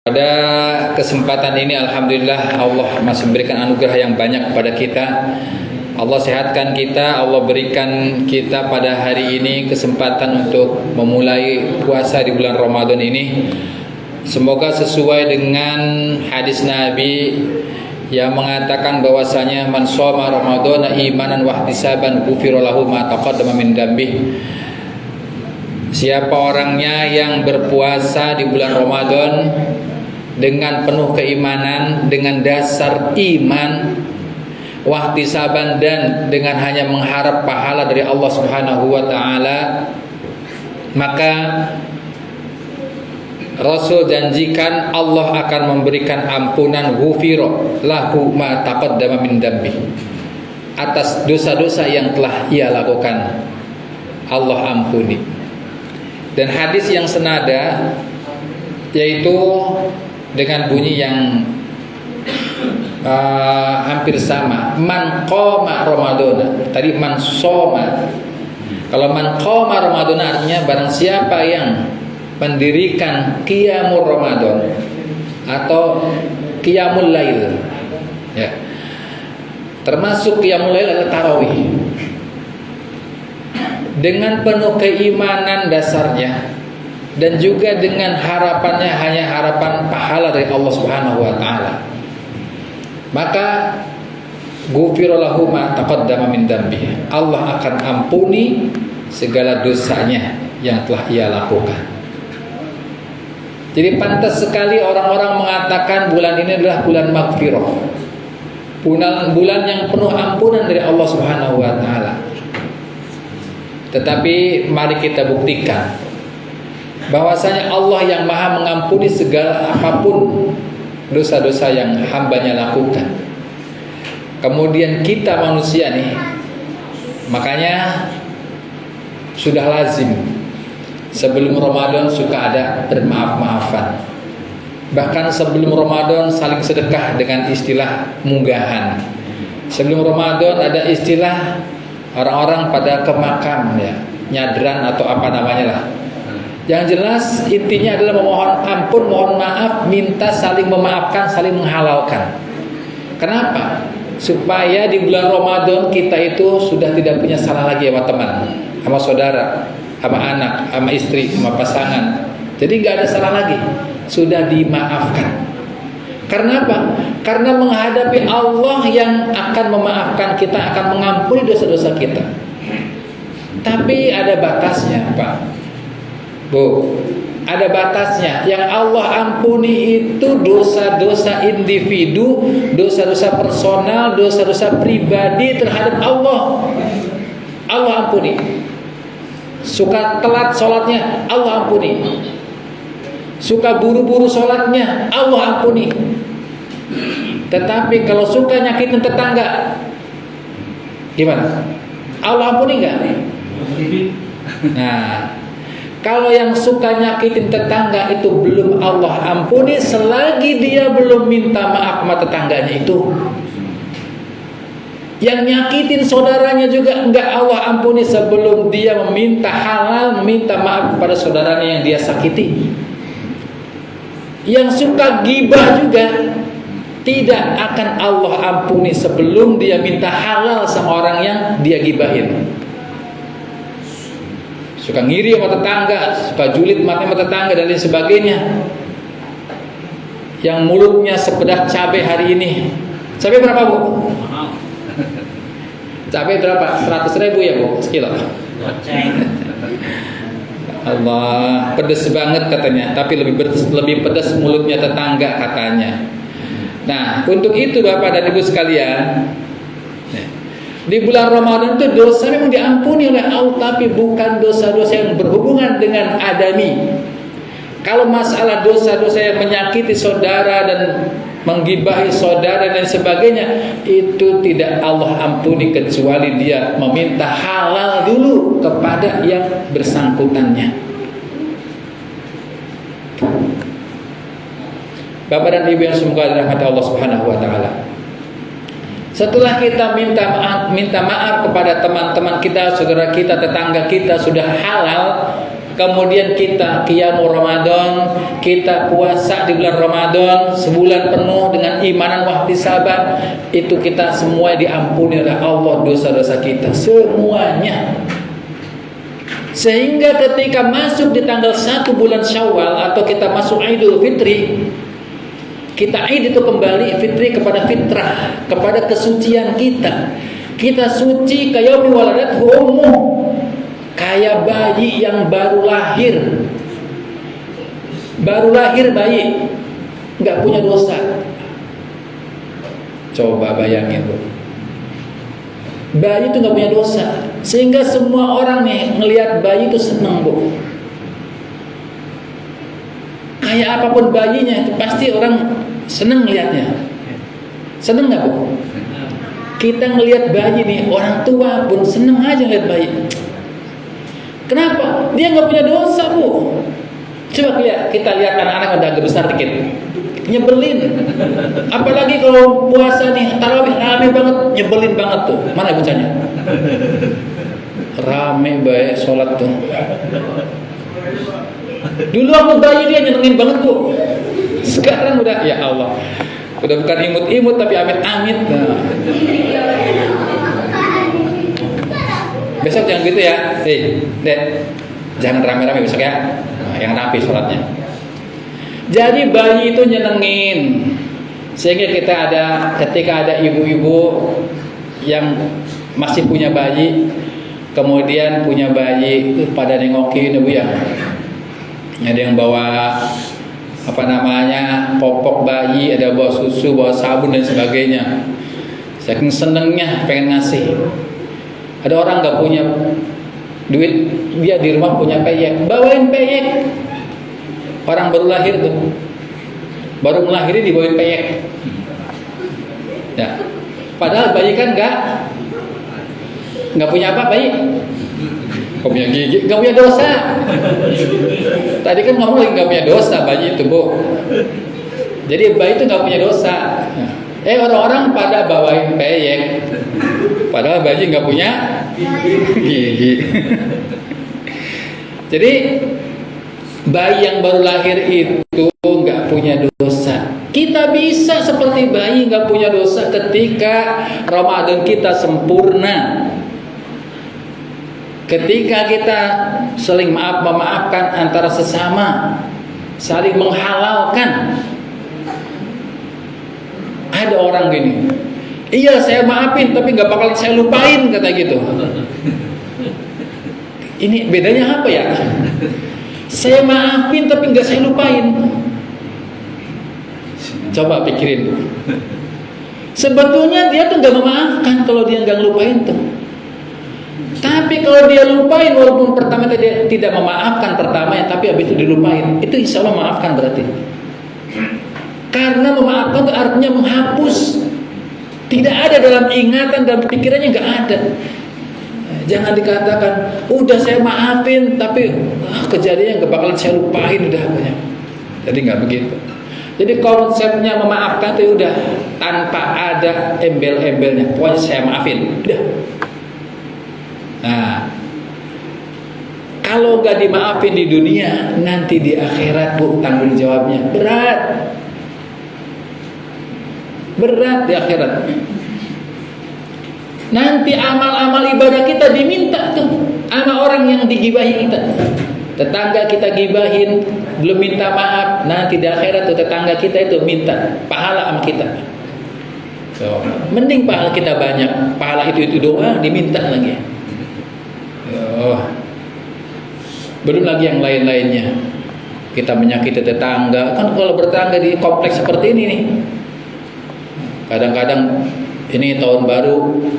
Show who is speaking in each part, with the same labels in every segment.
Speaker 1: Pada kesempatan ini alhamdulillah Allah masih memberikan anugerah yang banyak kepada kita. Allah sehatkan kita, Allah berikan kita pada hari ini kesempatan untuk memulai puasa di bulan Ramadan ini. Semoga sesuai dengan hadis Nabi yang mengatakan bahwasanya man shoma Ramadhana imanan wa ihtisaban ghufira lahu ma taqaddama min dzambi. Siapa orangnya yang berpuasa di bulan Ramadan dengan penuh keimanan, dengan dasar iman, wahtisaban, dan dengan hanya mengharap pahala dari Allah Subhanahu wa taala, maka Rasul janjikan Allah akan memberikan ampunan ghufira lahu ma taqaddama min dzambi, atas dosa-dosa yang telah ia lakukan Allah ampuni. Dan hadis yang senada yaitu dengan bunyi yang hampir sama, man qoma Ramadhana. Tadi man shoma. Kalau man qoma Ramadhana artinya barang siapa yang mendirikan qiyamul Ramadan atau qiyamul lail, ya. Termasuk qiyamul lail adalah tarawih. Dengan penuh keimanan dasarnya dan juga dengan harapannya hanya harapan pahala dari Allah Subhanahu wa taala, maka ghufira lahu ma taqaddama min dzambi. Allah akan ampuni segala dosanya yang telah ia lakukan. Jadi pantas sekali orang-orang mengatakan bulan ini adalah bulan maghfirah, bulan yang penuh ampunan dari Allah Subhanahu wa taala. Tetapi mari kita buktikan bahwasanya Allah yang maha mengampuni segala apapun dosa-dosa yang hambanya lakukan. Kemudian kita manusia nih, makanya sudah lazim sebelum Ramadan suka ada bermaaf-maafan. Bahkan sebelum Ramadan saling sedekah dengan istilah munggahan. Sebelum Ramadan ada istilah orang-orang pada ke makam, ya, nyadran atau apa namanya lah. Yang jelas intinya adalah memohon ampun, mohon maaf, minta saling memaafkan, saling menghalalkan. Kenapa? Supaya di bulan Ramadan kita itu sudah tidak punya salah lagi sama teman, sama saudara, sama anak, sama istri, sama pasangan. Jadi nggak ada salah lagi, sudah dimaafkan. Karena apa? Karena menghadapi Allah yang akan memaafkan kita, akan mengampuni dosa-dosa kita. Tapi ada batasnya, Pak, Bu. Ada batasnya. Yang Allah ampuni itu dosa-dosa individu, dosa-dosa personal, dosa-dosa pribadi terhadap Allah. Allah ampuni. Suka telat sholatnya, Allah ampuni. Suka buru-buru sholatnya, Allah ampuni. Tetapi kalau suka nyakitin tetangga, gimana? Allah ampuni nggak? Nah, kalau yang suka nyakitin tetangga itu belum Allah ampuni selagi dia belum minta maaf sama tetangganya itu. Yang nyakitin saudaranya juga enggak Allah ampuni sebelum dia meminta halal, meminta maaf kepada saudaranya yang dia sakiti. Yang suka gibah juga tidak akan Allah ampuni sebelum dia minta halal sama orang yang dia gibahin. Suka ngiri sama tetangga, suka julid mati sama tetangga dan lain sebagainya. Yang mulutnya sepedak cabai hari ini. Cabai berapa, Bu? Cabai berapa? 100.000 ya, Bu? Sekilo. Allah, pedas banget katanya, tapi lebih pedas mulutnya tetangga katanya. Nah, untuk itu Bapak dan Ibu sekalian, di bulan Ramadan itu dosa memang diampuni oleh Allah, tapi bukan dosa-dosa yang berhubungan dengan adami. Kalau masalah dosa-dosa yang menyakiti saudara dan menggibahi saudara dan sebagainya, itu tidak Allah ampuni kecuali dia meminta halal dulu kepada yang bersangkutannya. Bapak dan Ibu yang semoga dirahmati Allah Subhanahu wa taala. Setelah kita minta maaf kepada teman-teman kita, saudara kita, tetangga kita sudah halal, kemudian kita qiyamul Ramadan, kita puasa di bulan Ramadan sebulan penuh dengan imanan wahtisaban, itu kita semua diampuni oleh Allah dosa-dosa kita semuanya. Sehingga ketika masuk di tanggal 1 bulan Syawal atau kita masuk Idul Fitri, kita Id itu kembali fitri kepada fitrah, kepada kesucian kita. Kita suci kayak waladatu ummuh, kayak bayi yang baru lahir. Baru lahir bayi, nggak punya dosa. Coba bayangin tuh. Bayi itu nggak punya dosa, sehingga semua orang nih ngelihat bayi itu seneng, Bu. Kayak apapun bayinya itu pasti orang seneng lihatnya. Seneng nggak, Bu? Kita ngelihat bayi nih, orang tua pun seneng aja lihat bayi. Kenapa? Dia nggak punya dosa, Bu. Coba kita lihat anak-anak udah agak besar dikit, nyebelin. Apalagi kalau puasa nih, tarawih rame banget, nyebelin banget tuh. Mana bocahnya? Rame baik sholat tuh. Dulu aku bayi dia nyenengin banget, Bu. Sekarang udah, ya Allah, udah bukan imut-imut tapi amit-amit. Nah. Besok jangan gitu ya, Dek, jangan rame-rame besok ya. Nah, yang rapi sholatnya. Jadi bayi itu nyenengin, sehingga ketika ada ibu-ibu yang masih punya bayi, kemudian punya bayi pada nengokin ibu ya. Ada yang bawa popok bayi, ada bawa susu, bawa sabun dan sebagainya. Saking senengnya pengen ngasih. Ada orang nggak punya duit, dia di rumah punya peyek, bawain peyek. Orang baru lahir tuh, baru melahiri dibawain peyek. Ya, padahal bayi kan nggak punya apa bayi. Gak punya gigi, gak punya dosa. Tadi kan ngomong lagi gak punya dosa bayi itu, Bu. Jadi bayi itu gak punya dosa. Orang-orang pada bawain peyek, padahal bayi gak punya gigi. Jadi bayi yang baru lahir itu gak punya dosa. Kita bisa seperti bayi gak punya dosa ketika Ramadan kita sempurna. Ketika kita saling memaafkan antara sesama, saling menghalalkan. Ada orang gini, iya saya maafin tapi nggak bakal saya lupain, kata gitu. Ini bedanya apa ya? Saya maafin tapi nggak saya lupain. Coba pikirin. Sebetulnya dia tuh nggak memaafkan kalau dia nggak lupain tuh. Tapi kalau dia lupain, walaupun pertama dia tidak memaafkan pertamanya, tapi habis itu dilupain, itu insya Allah maafkan berarti. Karena memaafkan itu artinya menghapus. Tidak ada dalam ingatan, dalam pikirannya nggak ada. Jangan dikatakan, udah saya maafin, tapi kejadiannya nggak bakalan saya lupain udah banyak. Jadi nggak begitu. Jadi konsepnya memaafkan itu udah tanpa ada embel-embelnya. Pokoknya saya maafin, udah. Nah, kalau gak dimaafin di dunia, nanti di akhirat, Bu, tanggung jawabnya berat di akhirat. Nanti amal-amal ibadah kita diminta tuh sama orang yang digibahi kita. Tetangga kita gibahin, belum minta maaf, nanti di akhirat tuh tetangga kita itu minta pahala sama kita. So, mending pahala kita banyak, pahala itu doang diminta lagi. Belum lagi yang lain-lainnya. Kita menyakiti tetangga. Kan kalau bertetangga di kompleks seperti ini nih, kadang-kadang ini tahun baru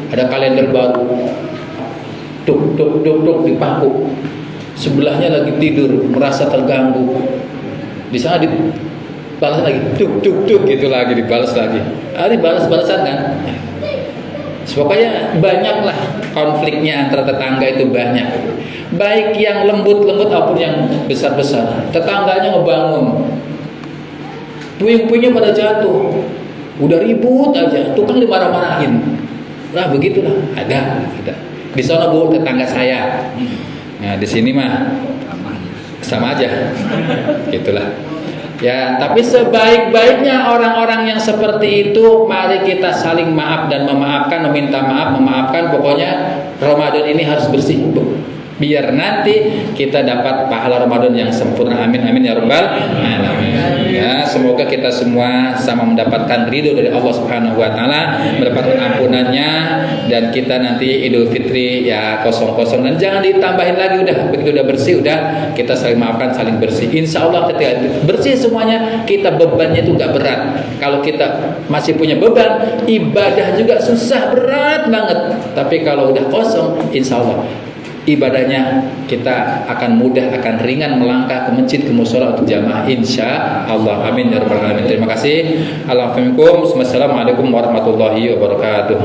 Speaker 1: ada kalender baru, duk dipaku, sebelahnya lagi tidur merasa terganggu, di sana dibalas lagi, duk gitu lagi, dibalas lagi, dibalas-balasan kan. Pokoknya banyaklah konfliknya antara tetangga itu banyak. Baik yang lembut-lembut ataupun yang besar-besar. Tetangganya ngebangun, puing-puingnya pada jatuh, udah ribut aja, tukang dimarah-marahin. Nah begitulah, ada. Di sana, Bu, tetangga saya. Nah di sini mah sama aja. Itulah. Ya, tapi sebaik-baiknya orang-orang yang seperti itu, mari kita saling maaf dan memaafkan, meminta maaf, memaafkan. Pokoknya Ramadan ini harus bersih, biar nanti kita dapat pahala Ramadan yang sempurna. Amin amin ya rabbal alamin. Ya, semoga kita semua sama mendapatkan ridho dari Allah Subhanahu wa taala, mendapatkan ampunannya, dan kita nanti Idul Fitri ya kosong-kosong, dan jangan ditambahin lagi, udah begitu udah bersih, udah kita saling maafkan, saling bersih. Insya Allah ketika bersih semuanya, kita bebannya itu nggak berat. Kalau kita masih punya beban, ibadah juga susah, berat banget. Tapi kalau udah kosong, insya Allah ibadahnya kita akan mudah, akan ringan melangkah ke masjid, ke mushola untuk jamaah, insya Allah. Amin ya rabbal alamin. Terima kasih. Assalamualaikum warahmatullahi wabarakatuh.